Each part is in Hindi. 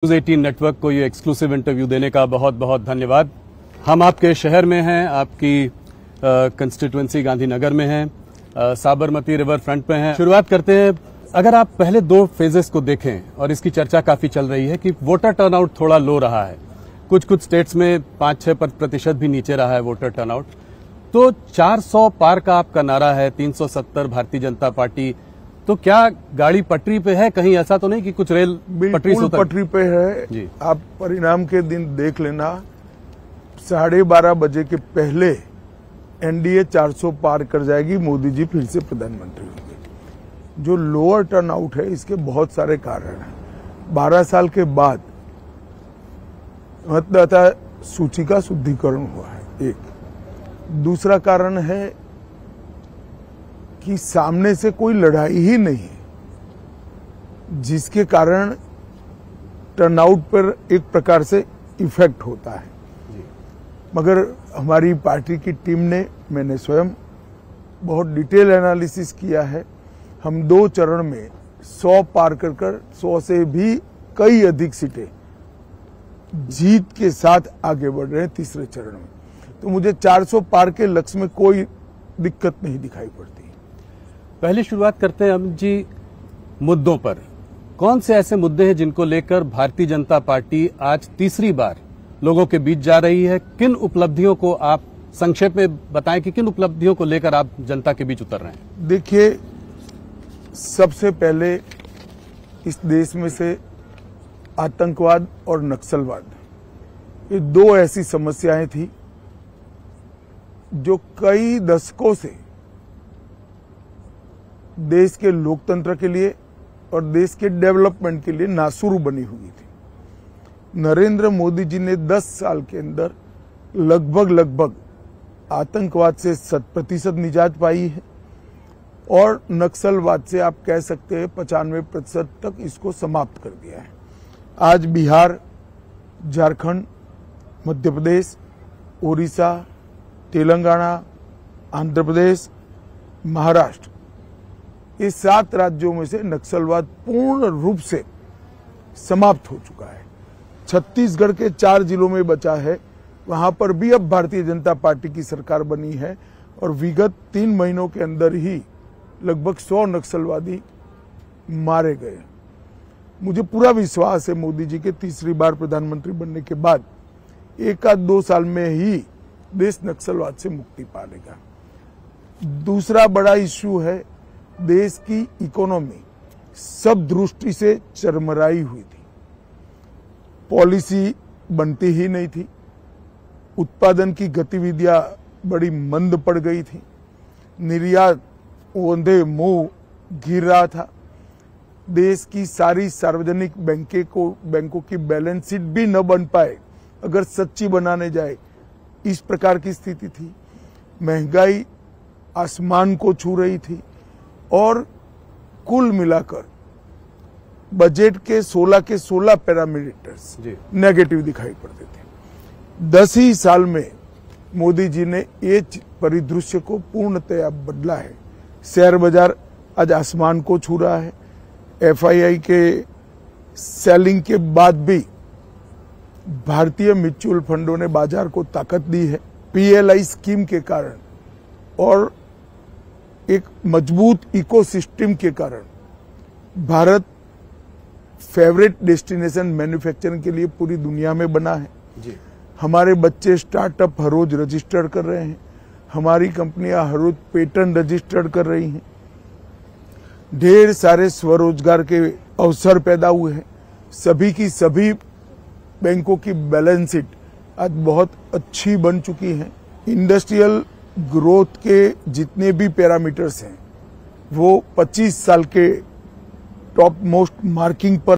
न्यूज़ 18 नेटवर्क को ये एक्सक्लूसिव इंटरव्यू देने का बहुत बहुत धन्यवाद। हम आपके शहर में हैं, आपकी कंस्टिट्यूएंसी गांधीनगर में हैं, साबरमती रिवर फ्रंट पे हैं। शुरुआत करते हैं, अगर आप पहले दो फेजेस को देखें और इसकी चर्चा काफी चल रही है कि वोटर टर्नआउट थोड़ा लो रहा है, कुछ स्टेट्स में 5-6% भी नीचे रहा है वोटर टर्नआउट। तो 400 पार का आपका नारा है, 370 भारतीय जनता पार्टी, तो क्या गाड़ी पटरी पे है? कहीं ऐसा तो नहीं कि कुछ रेल पटरी से पटरी पे है जी। आप परिणाम के दिन देख लेना, 12:30 बजे के पहले एनडीए 400 पार कर जाएगी, मोदी जी फिर से प्रधानमंत्री होंगे। जो लोअर टर्नआउट है इसके बहुत सारे कारण हैं। 12 साल के बाद मतदाता सूची का शुद्धिकरण हुआ है, एक। दूसरा कारण है कि सामने से कोई लड़ाई ही नहीं है, जिसके कारण टर्नआउट पर एक प्रकार से इफेक्ट होता है। मगर हमारी पार्टी की टीम ने, मैंने स्वयं बहुत डिटेल एनालिसिस किया है। हम 2 चरण में 100 पार कर 100 से भी कई अधिक सीटें जीत के साथ आगे बढ़ रहे हैं तीसरे चरण में। तो मुझे 400 पार के लक्ष्य में कोई दिक्कत नहीं दिखाई पड़ती। पहले शुरुआत करते हैं अमित जी मुद्दों पर। कौन से ऐसे मुद्दे हैं जिनको लेकर भारतीय जनता पार्टी आज तीसरी बार लोगों के बीच जा रही है? किन उपलब्धियों को आप संक्षेप में बताएं कि किन उपलब्धियों को लेकर आप जनता के बीच उतर रहे हैं? देखिए, सबसे पहले इस देश में से आतंकवाद और नक्सलवाद, ये 2 ऐसी समस्याएं थी जो कई दशकों से देश के लोकतंत्र के लिए और देश के डेवलपमेंट के लिए नासुर बनी हुई थी। नरेंद्र मोदी जी ने 10 साल के अंदर लगभग आतंकवाद से 100% निजात पाई है और नक्सलवाद से आप कह सकते हैं 95% तक इसको समाप्त कर दिया है। आज बिहार, झारखंड, मध्य प्रदेश, उड़ीसा, तेलंगाना, आंध्र प्रदेश, महाराष्ट्र, ये 7 राज्यों में से नक्सलवाद पूर्ण रूप से समाप्त हो चुका है। छत्तीसगढ़ के 4 जिलों में बचा है, वहां पर भी अब भारतीय जनता पार्टी की सरकार बनी है और विगत 3 महीनों के अंदर ही लगभग 100 नक्सलवादी मारे गए। मुझे पूरा विश्वास है मोदी जी के तीसरी बार प्रधानमंत्री बनने के बाद 1-2 साल में ही देश नक्सलवाद से मुक्ति पा लेगा। दूसरा बड़ा इश्यू है, देश की इकोनॉमी सब दृष्टि से चरमराई हुई थी। पॉलिसी बनती ही नहीं थी, उत्पादन की गतिविधियां बड़ी मंद पड़ गई थी, निर्यात ओंधे मुंह गिर रहा था, देश की सारी सार्वजनिक बैंकों की बैलेंस शीट भी न बन पाए अगर सच्ची बनाने जाए, इस प्रकार की स्थिति थी। महंगाई आसमान को छू रही थी और कुल मिलाकर बजट के 16 पैरामीटर्स नेगेटिव दिखाई पड़ते थे। 10 ही साल में मोदी जी ने ये परिदृश्य को पूर्णतया बदला है। शेयर बाजार आज आसमान को छू रहा है। एफआईआई के सेलिंग के बाद भी भारतीय म्यूचुअल फंडों ने बाजार को ताकत दी है। पीएलआई स्कीम के कारण और एक मजबूत इकोसिस्टम के कारण भारत फेवरेट डेस्टिनेशन मैन्युफैक्चरिंग के लिए पूरी दुनिया में बना है जी। हमारे बच्चे स्टार्टअप हर रोज रजिस्टर कर रहे हैं, हमारी कंपनियां हर रोज पेटेंट रजिस्टर कर रही हैं, ढेर सारे स्वरोजगार के अवसर पैदा हुए हैं। सभी की सभी बैंकों की बैलेंस शीट आज बहुत अच्छी बन चुकी है। इंडस्ट्रियल ग्रोथ के जितने भी पैरामीटर्स हैं वो 25 साल के टॉप मोस्ट मार्किंग पर।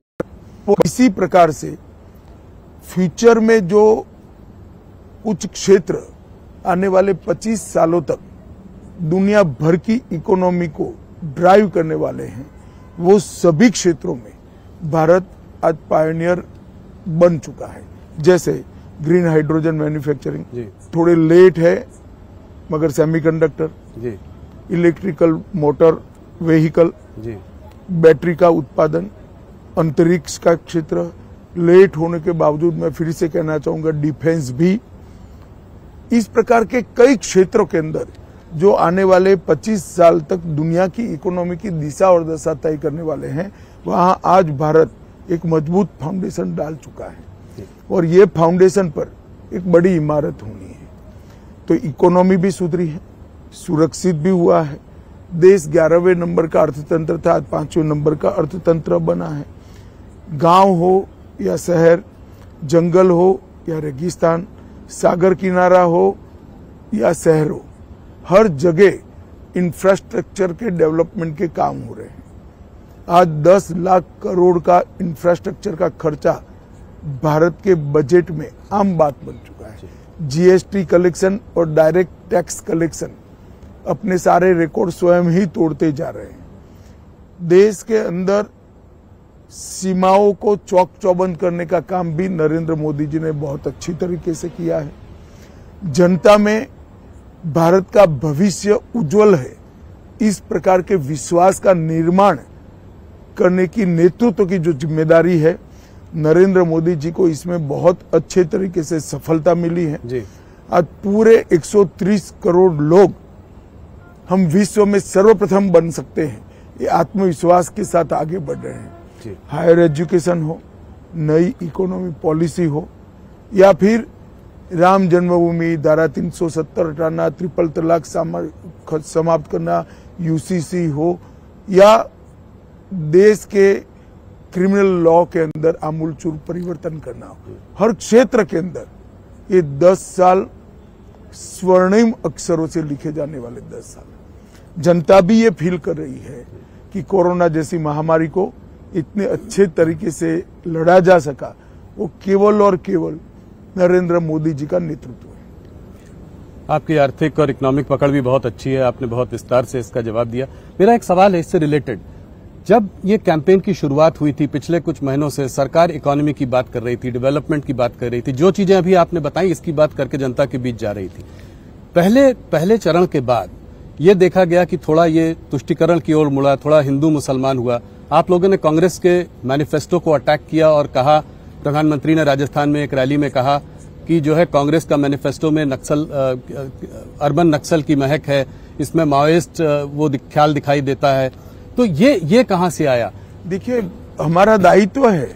इसी प्रकार से फ्यूचर में जो कुछ क्षेत्र आने वाले 25 सालों तक दुनिया भर की इकोनॉमी को ड्राइव करने वाले हैं, वो सभी क्षेत्रों में भारत आज पायनियर बन चुका है। जैसे ग्रीन हाइड्रोजन मैन्युफैक्चरिंग थोड़े लेट है, मगर semiconductor, electrical motor vehicle, battery का उत्पादन, अंतरिक्ष का क्षेत्र, लेट होने के बावजूद मैं फिर से कहना चाहूंगा डिफेंस भी। इस प्रकार के कई क्षेत्रों के अंदर जो आने वाले 25 साल तक दुनिया की इकोनॉमी की दिशा और दशा तय करने वाले हैं, वहां आज भारत एक मजबूत फाउंडेशन डाल चुका है और ये फाउंडेशन पर एक बड़ी इमारत होनी है। तो इकोनॉमी भी सुधरी है, सुरक्षित भी हुआ है। देश 11वें नंबर का अर्थतंत्र था, आज 5वें नंबर का अर्थतंत्र बना है। गांव हो या शहर, जंगल हो या रेगिस्तान, सागर किनारा हो या शहर हो, हर जगह इंफ्रास्ट्रक्चर के डेवलपमेंट के काम हो रहे हैं। आज 10 लाख करोड़ का इंफ्रास्ट्रक्चर का खर्चा भारत के बजट में आम बात बन चुका है। जीएसटी कलेक्शन और डायरेक्ट टैक्स कलेक्शन अपने सारे रिकॉर्ड स्वयं ही तोड़ते जा रहे हैं। देश के अंदर सीमाओं को चौक चौबंद करने का काम भी नरेंद्र मोदी जी ने बहुत अच्छी तरीके से किया है। जनता में भारत का भविष्य उज्जवल है, इस प्रकार के विश्वास का निर्माण करने की नेतृत्व की जो जिम्मेदारी है, नरेंद्र मोदी जी को इसमें बहुत अच्छे तरीके से सफलता मिली है जी। आज पूरे 130 करोड़ लोग हम विश्व में सर्वप्रथम बन सकते हैं, ये आत्मविश्वास के साथ आगे बढ़ रहे हैं। हायर एजुकेशन हो, नई इकोनॉमी पॉलिसी हो, या फिर राम जन्मभूमि, धारा 370 हटाना, ट्रिपल तलाक समाप्त करना, यूसीसी हो, या देश के क्रिमिनल लॉ के अंदर आमूलचूल परिवर्तन करना हो, हर क्षेत्र के अंदर ये 10 साल स्वर्णिम अक्षरों से लिखे जाने वाले 10 साल। जनता भी ये फील कर रही है कि कोरोना जैसी महामारी को इतने अच्छे तरीके से लड़ा जा सका, वो केवल और केवल नरेंद्र मोदी जी का नेतृत्व है। आपकी आर्थिक और इकोनॉमिक पकड़ भी बहुत अच्छी है, आपने बहुत विस्तार से इसका जवाब दिया। मेरा एक सवाल है इससे रिलेटेड, जब ये कैंपेन की शुरुआत हुई थी पिछले कुछ महीनों से, सरकार इकोनॉमी की बात कर रही थी, डेवलपमेंट की बात कर रही थी, जो चीजें अभी आपने बताई इसकी बात करके जनता के बीच जा रही थी। पहले चरण के बाद ये देखा गया कि थोड़ा ये तुष्टीकरण की ओर मुड़ा, थोड़ा हिंदू मुसलमान हुआ। आप लोगों ने कांग्रेस के मैनिफेस्टो को अटैक किया और कहा, प्रधानमंत्री ने राजस्थान में एक रैली में कहा कि जो है कांग्रेस का मैनिफेस्टो में अर्बन नक्सल की महक है, इसमें माओइस्ट वो ख्याल दिखाई देता है। तो ये कहां से आया? देखिए, हमारा दायित्व है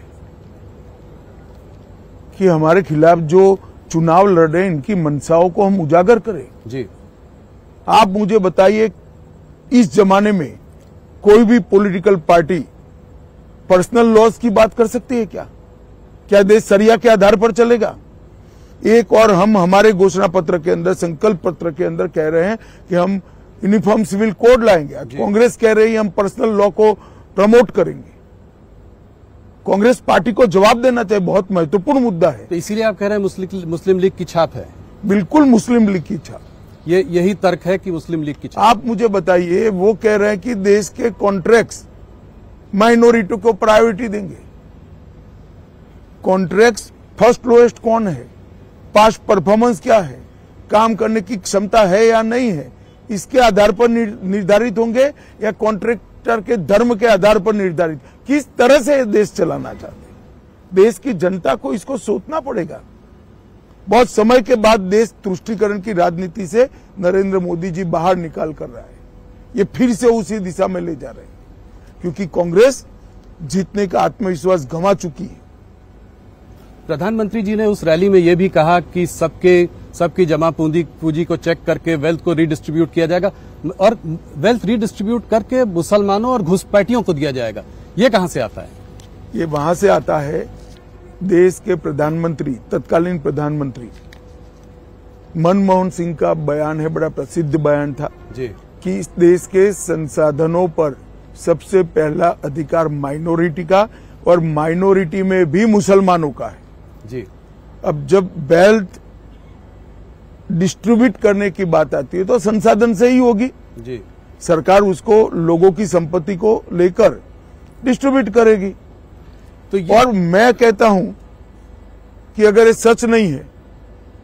कि हमारे खिलाफ जो चुनाव लड़ रहे हैं इनकी मंशाओं को हम उजागर करें जी। आप मुझे बताइए, इस जमाने में कोई भी पॉलिटिकल पार्टी पर्सनल लॉस की बात कर सकती है क्या? क्या देश सरिया के आधार पर चलेगा? एक और हम हमारे घोषणा पत्र के अंदर, संकल्प पत्र के अंदर कह रहे हैं कि हम यूनिफॉर्म सिविल कोड लाएंगे। कांग्रेस कह रही है हम पर्सनल लॉ को प्रमोट करेंगे। कांग्रेस पार्टी को जवाब देना चाहिए, बहुत महत्वपूर्ण मुद्दा है। तो इसीलिए आप कह रहे हैं मुस्लिम लीग की छाप है? बिल्कुल मुस्लिम लीग की छाप। यही तर्क है कि मुस्लिम लीग की छाप। आप मुझे बताइए, वो कह रहे हैं कि देश के कॉन्ट्रैक्ट्स माइनॉरिटी को प्रायोरिटी देंगे। कॉन्ट्रैक्ट्स फर्स्ट लोएस्ट कौन है, पास्ट परफॉर्मेंस क्या है, काम करने की क्षमता है या नहीं है, इसके आधार पर निर्धारित होंगे या कॉन्ट्रैक्टर के धर्म के आधार पर निर्धारित? किस तरह से देश चलाना चाहते हैं? देश की जनता को इसको सोचना पड़ेगा। बहुत समय के बाद देश तुष्टीकरण की राजनीति से नरेंद्र मोदी जी बाहर निकाल कर रहा है, ये फिर से उसी दिशा में ले जा रहे हैं, क्योंकि कांग्रेस जीतने का आत्मविश्वास गंवा चुकी है। प्रधानमंत्री जी ने उस रैली में यह भी कहा कि सबकी जमा पूंजी को चेक करके वेल्थ को रीडिस्ट्रीब्यूट किया जाएगा और वेल्थ रीडिस्ट्रीब्यूट करके मुसलमानों और घुसपैठियों को दिया जाएगा। ये कहां से आता है? ये वहां से आता है, देश के प्रधानमंत्री, तत्कालीन प्रधानमंत्री मनमोहन सिंह का बयान है, बड़ा प्रसिद्ध बयान था जी, कि इस देश के संसाधनों पर सबसे पहला अधिकार माइनॉरिटी का और माइनॉरिटी में भी मुसलमानों का है जी। अब जब वेल्थ डिस्ट्रीब्यूट करने की बात आती है तो संसाधन से ही होगी जी। सरकार उसको लोगों की संपत्ति को लेकर डिस्ट्रीब्यूट करेगी। तो और मैं कहता हूं कि अगर ये सच नहीं है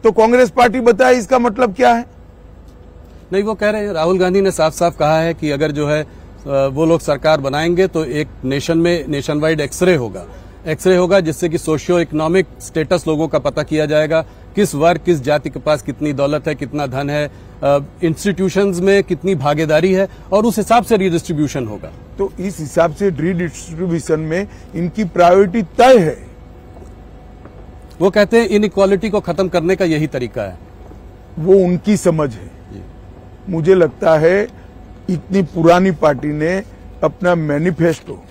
तो कांग्रेस पार्टी बताए इसका मतलब क्या है? नहीं, वो कह रहे हैं, राहुल गांधी ने साफ साफ कहा है कि अगर जो है वो लोग सरकार बनाएंगे तो एक नेशन वाइड एक्सरे होगा। एक्सरे होगा जिससे कि सोशियो इकोनॉमिक स्टेटस लोगों का पता किया जाएगा, किस वर्ग किस जाति के पास कितनी दौलत है, कितना धन है, इंस्टीट्यूशंस में कितनी भागीदारी है, और उस हिसाब से रिडिस्ट्रीब्यूशन होगा। तो इस हिसाब से रिडिस्ट्रीब्यूशन में इनकी प्रायोरिटी तय है। वो कहते हैं इनइक्वालिटी को खत्म करने का यही तरीका है। वो उनकी समझ है। मुझे लगता है इतनी पुरानी पार्टी ने अपना मैनिफेस्टो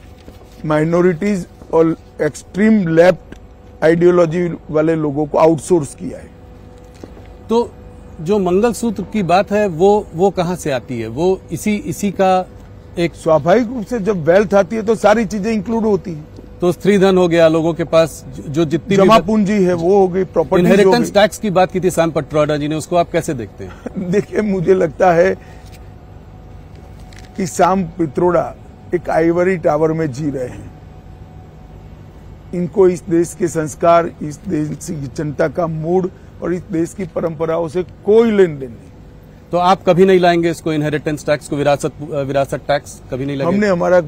माइनॉरिटीज और एक्सट्रीम लेफ्ट आइडियोलॉजी वाले लोगों को आउटसोर्स किया है। तो जो मंगलसूत्र की बात है वो कहां से आती है? वो इसी का एक स्वाभाविक रूप से जब वेल्थ आती है तो सारी चीजें इंक्लूड होती हैं। तो स्त्री धन हो गया, लोगों के पास जो जितनी जमा पूंजी है वो हो गई, प्रॉपर्टी। इनहेरिटेंस टैक्स की बात की थी सैम पटवाड़ा जी ने, उसको आप कैसे देखते हैं? देखिए, मुझे लगता है कि सैम पित्रोड़ा एक आइवरी टावर में जी रहे हैं। इनको इस देश के संस्कार, इस देश की जनता का मूड और इस देश की परंपराओं से कोई लेन देन नहीं। तो आप कभी नहीं लाएंगे इसको, इनहेरिटेंस टैक्स को, विरासत टैक्स कभी नहीं लाएंगे? हमने हमारा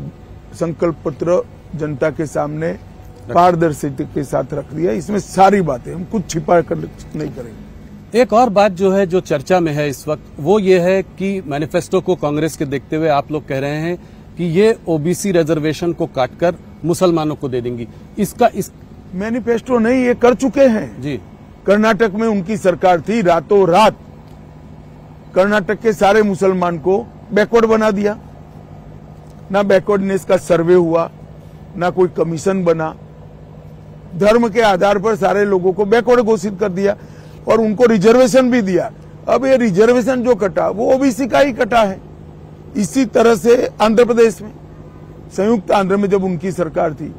संकल्प पत्र जनता के सामने पारदर्शिता के साथ रख दिया। इसमें सारी बातें, हम कुछ छिपा कर नहीं करेंगे। एक और बात जो है, जो चर्चा में है इस वक्त, वो ये है कि मैनिफेस्टो को कांग्रेस के देखते हुए आप लोग कह रहे हैं कि ये ओबीसी रिजर्वेशन को काटकर मुसलमानों को दे देंगी। इस मैनिफेस्टो नहीं, ये कर चुके हैं जी। कर्नाटक में उनकी सरकार थी, रातों रात कर्नाटक के सारे मुसलमान को बैकवर्ड बना दिया। ना बैकवर्डनेस का सर्वे हुआ, ना कोई कमीशन बना, धर्म के आधार पर सारे लोगों को बैकवर्ड घोषित कर दिया और उनको रिजर्वेशन भी दिया। अब ये रिजर्वेशन जो कटा वो ओबीसी का ही कटा है। इसी तरह से आंध्र प्रदेश में, संयुक्त आंध्र में जब उनकी सरकार थी,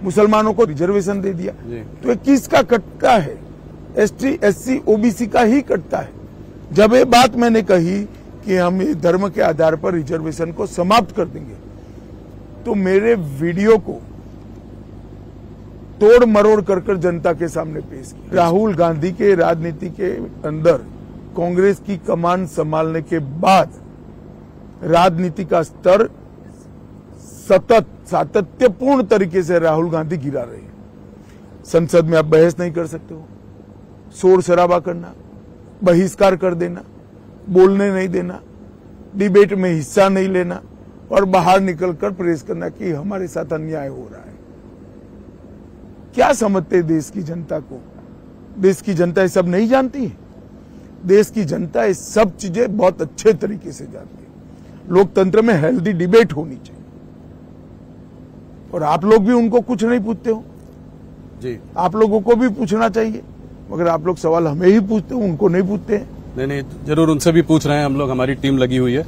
मुसलमानों को रिजर्वेशन दे दिया। तो ये किसका कटता है? एसटी, एससी, ओबीसी का ही कटता है। जब ये बात मैंने कही कि हम धर्म के आधार पर रिजर्वेशन को समाप्त कर देंगे, तो मेरे वीडियो को तोड़ मरोड़ कर जनता के सामने पेश किया। राहुल गांधी के राजनीति के अंदर कांग्रेस की कमान संभालने के बाद राजनीति का स्तर सतत सातत्यपूर्ण तरीके से राहुल गांधी गिरा रहे हैं। संसद में आप बहस नहीं कर सकते हो, शोर शराबा करना, बहिष्कार कर देना, बोलने नहीं देना, डिबेट में हिस्सा नहीं लेना और बाहर निकलकर प्रेस करना कि हमारे साथ अन्याय हो रहा है। क्या समझते देश की जनता को? देश की जनता ये सब नहीं जानती है। देश की जनता ये सब चीजें बहुत अच्छे तरीके से जानती है। लोकतंत्र में हेल्दी डिबेट होनी चाहिए और आप लोग भी उनको कुछ नहीं पूछते हो जी। आप लोगों को भी पूछना चाहिए, मगर आप लोग सवाल हमें ही पूछते हो, उनको नहीं पूछते हैं। नहीं, जरूर उनसे भी पूछ रहे हैं हम लोग, हमारी टीम लगी हुई है।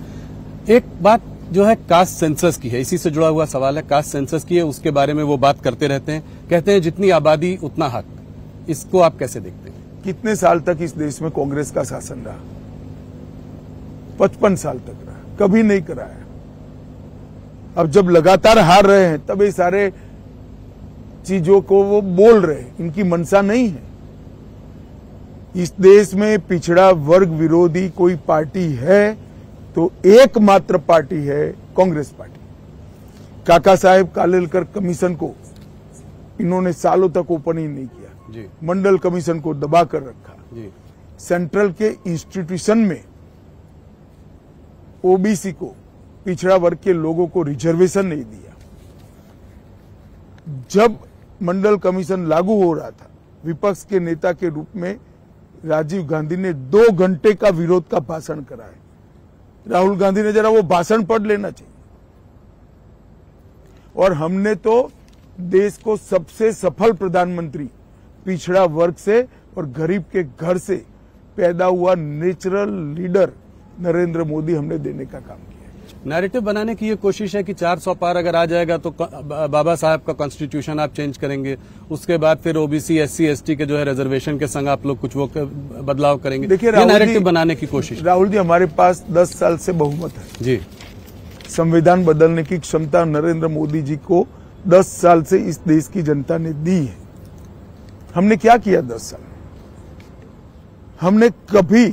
एक बात जो है कास्ट सेंसस की है, इसी से जुड़ा हुआ सवाल है। कास्ट सेंसस की है, उसके बारे में वो बात करते रहते हैं, कहते हैं जितनी आबादी उतना हक। इसको आप कैसे देखते हैं? कितने साल तक इस देश में कांग्रेस का शासन रहा? 55 साल तक रहा, कभी नहीं कराया। अब जब लगातार हार रहे हैं तब ये सारे चीजों को वो बोल रहे हैं, इनकी मंशा नहीं है। इस देश में पिछड़ा वर्ग विरोधी कोई पार्टी है तो एकमात्र पार्टी है कांग्रेस पार्टी। काका साहेब कालेलकर कमीशन को इन्होंने सालों तक ओपन ही नहीं किया जी। मंडल कमीशन को दबा कर रखा जी। सेंट्रल के इंस्टीट्यूशन में ओबीसी को, पिछड़ा वर्ग के लोगों को रिजर्वेशन नहीं दिया। जब मंडल कमीशन लागू हो रहा था, विपक्ष के नेता के रूप में राजीव गांधी ने 2 घंटे का विरोध का भाषण कराया। राहुल गांधी ने जरा वो भाषण पढ़ लेना चाहिए। और हमने तो देश को सबसे सफल प्रधानमंत्री, पिछड़ा वर्ग से और गरीब के घर से पैदा हुआ नेचुरल लीडर नरेंद्र मोदी हमने देने का काम किया। नैरेटिव बनाने की ये कोशिश है कि 400 पार अगर आ जाएगा तो बाबा साहब का कॉन्स्टिट्यूशन आप चेंज करेंगे, उसके बाद फिर ओबीसी, एससी, एसटी के जो है रिजर्वेशन के संग आप लोग कुछ वो बदलाव करेंगे। देखिए, नैरेटिव बनाने की कोशिश। राहुल जी, हमारे पास 10 साल से बहुमत है जी। संविधान बदलने की क्षमता नरेंद्र मोदी जी को 10 साल से इस देश की जनता ने दी है। हमने क्या किया 10 साल? हमने कभी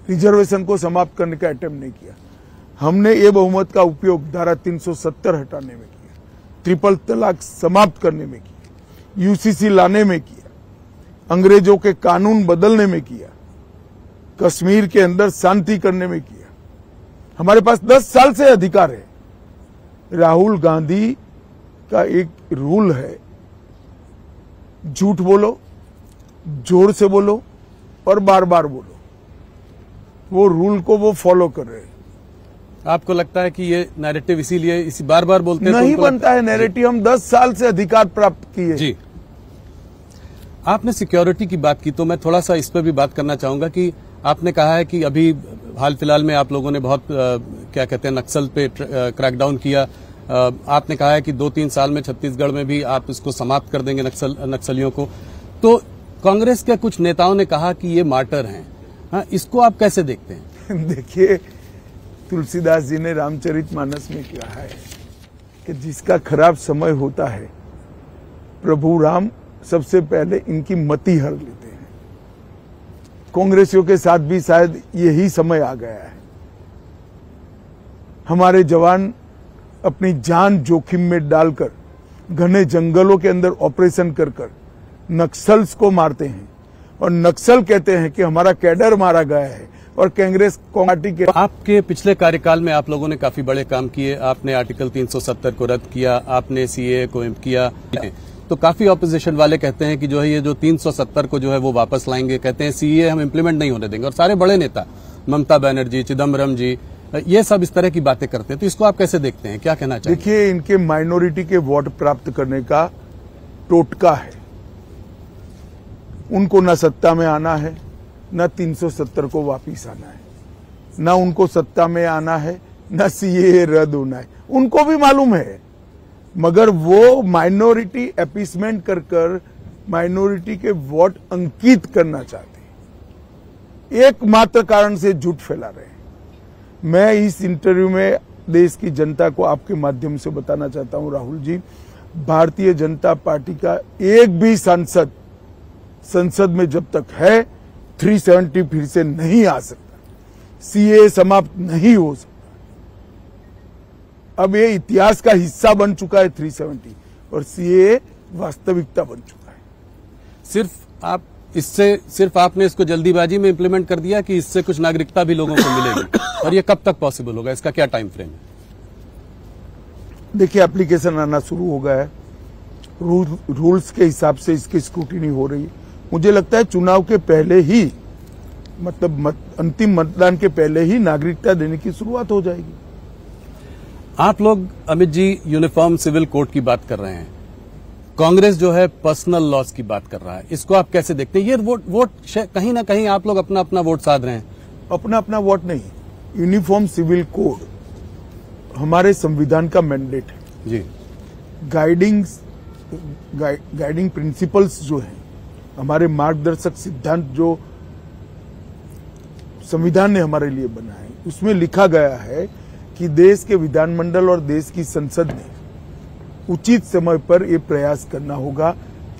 रिजर्वेशन को समाप्त करने का अटेम्प्ट नहीं किया। हमने ये बहुमत का उपयोग धारा 370 हटाने में किया, ट्रिपल तलाक समाप्त करने में किया, यूसीसी लाने में किया, अंग्रेजों के कानून बदलने में किया, कश्मीर के अंदर शांति करने में किया। हमारे पास 10 साल से अधिकार है। राहुल गांधी का एक रूल है, झूठ बोलो, जोर से बोलो और बार बार बोलो। वो रूल को वो फॉलो कर रहे हैं। आपको लगता है कि ये नैरेटिव इसीलिए इसी बार बार बोलते हैं? नहीं बनता है नैरेटिव। हम 10 साल से अधिकार प्राप्त किए। जी, आपने सिक्योरिटी की बात की तो मैं थोड़ा सा इस पर भी बात करना चाहूंगा कि आपने कहा है कि अभी हाल फिलहाल में आप लोगों ने बहुत क्या कहते हैं नक्सल पे क्रैकडाउन किया। आपने कहा है कि 2-3 साल में छत्तीसगढ़ में भी आप इसको समाप्त कर देंगे नक्सलियों को। तो कांग्रेस के कुछ नेताओं ने कहा कि ये मार्टर हैं। हाँ, इसको आप कैसे देखते हैं? देखिए, तुलसीदास जी ने रामचरितमानस में कहा है कि जिसका खराब समय होता है प्रभु राम सबसे पहले इनकी मति हर लेते हैं। कांग्रेसियों के साथ भी शायद यही समय आ गया है। हमारे जवान अपनी जान जोखिम में डालकर घने जंगलों के अंदर ऑपरेशन कर नक्सल्स को मारते हैं और नक्सल कहते हैं कि हमारा कैडर मारा गया है। और कांग्रेस पार्टी के आपके पिछले कार्यकाल में आप लोगों ने काफी बड़े काम किए। आपने आर्टिकल 370 को रद्द किया, आपने सीएए को इम्प किया। तो काफी ऑपोजिशन वाले कहते हैं कि जो है ये जो 370 को जो है वो वापस लाएंगे। कहते हैं सीएए हम इम्प्लीमेंट नहीं होने देंगे। और सारे बड़े नेता ममता बनर्जी, चिदम्बरम जी, ये सब इस तरह की बातें करते हैं। तो इसको आप कैसे देखते हैं, क्या कहना चाहिए? देखिए, इनके माइनॉरिटी के वोट प्राप्त करने का टोटका है। उनको न सत्ता में आना है, न 370 को वापिस आना है, न उनको सत्ता में आना है, न सीएए रद्द होना है। उनको भी मालूम है, मगर वो माइनॉरिटी अपीसमेंट कर माइनॉरिटी के वोट अंकित करना चाहते हैं। एकमात्र कारण से झूठ फैला रहे हैं। मैं इस इंटरव्यू में देश की जनता को आपके माध्यम से बताना चाहता हूं, राहुल जी, भारतीय जनता पार्टी का एक भी सांसद संसद में जब तक है 370 फिर से नहीं आ सकता, सीएए समाप्त नहीं हो सकता। अब ये इतिहास का हिस्सा बन चुका है 370 और सीएए वास्तविकता बन चुका है। सिर्फ आपने इसको जल्दीबाजी में इम्प्लीमेंट कर दिया कि इससे कुछ नागरिकता भी लोगों को मिलेगी? और ये कब तक पॉसिबल होगा, इसका क्या टाइम फ्रेम है? देखिए, एप्लीकेशन आना शुरू हो गया है। रूल्स के हिसाब से इसकी स्क्रूटिनी हो रही है। मुझे लगता है चुनाव के पहले ही, मतलब अंतिम मतदान के पहले ही नागरिकता देने की शुरुआत हो जाएगी। आप लोग, Amit ji, uniform civil code की बात कर रहे हैं। कांग्रेस जो है पर्सनल लॉस की बात कर रहा है। इसको आप कैसे देखते हैं? ये वोट कहीं ना कहीं आप लोग अपना अपना वोट साध रहे हैं। अपना अपना वोट नहीं, यूनिफॉर्म सिविल कोड हमारे संविधान का मैंडेट है जी। गाइडिंग प्रिंसिपल्स जो है, हमारे मार्गदर्शक सिद्धांत जो संविधान ने हमारे लिए बनाए, उसमें लिखा गया है कि देश के विधानमंडल और देश की संसद ने उचित समय पर यह प्रयास करना होगा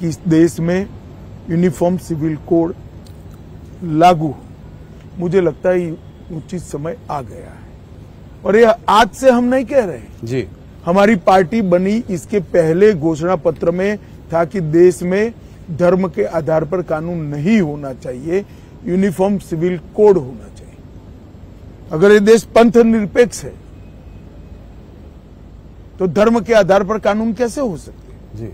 कि इस देश में यूनिफॉर्म सिविल कोड लागू हो। मुझे लगता है उचित समय आ गया है और ये आज से हम नहीं कह रहे जी। हमारी पार्टी बनी इसके पहले घोषणा पत्र में था कि देश में धर्म के आधार पर कानून नहीं होना चाहिए, यूनिफॉर्म सिविल कोड होना चाहिए। अगर ये देश पंथ निरपेक्ष है तो धर्म के आधार पर कानून कैसे हो सकते हैं? जी।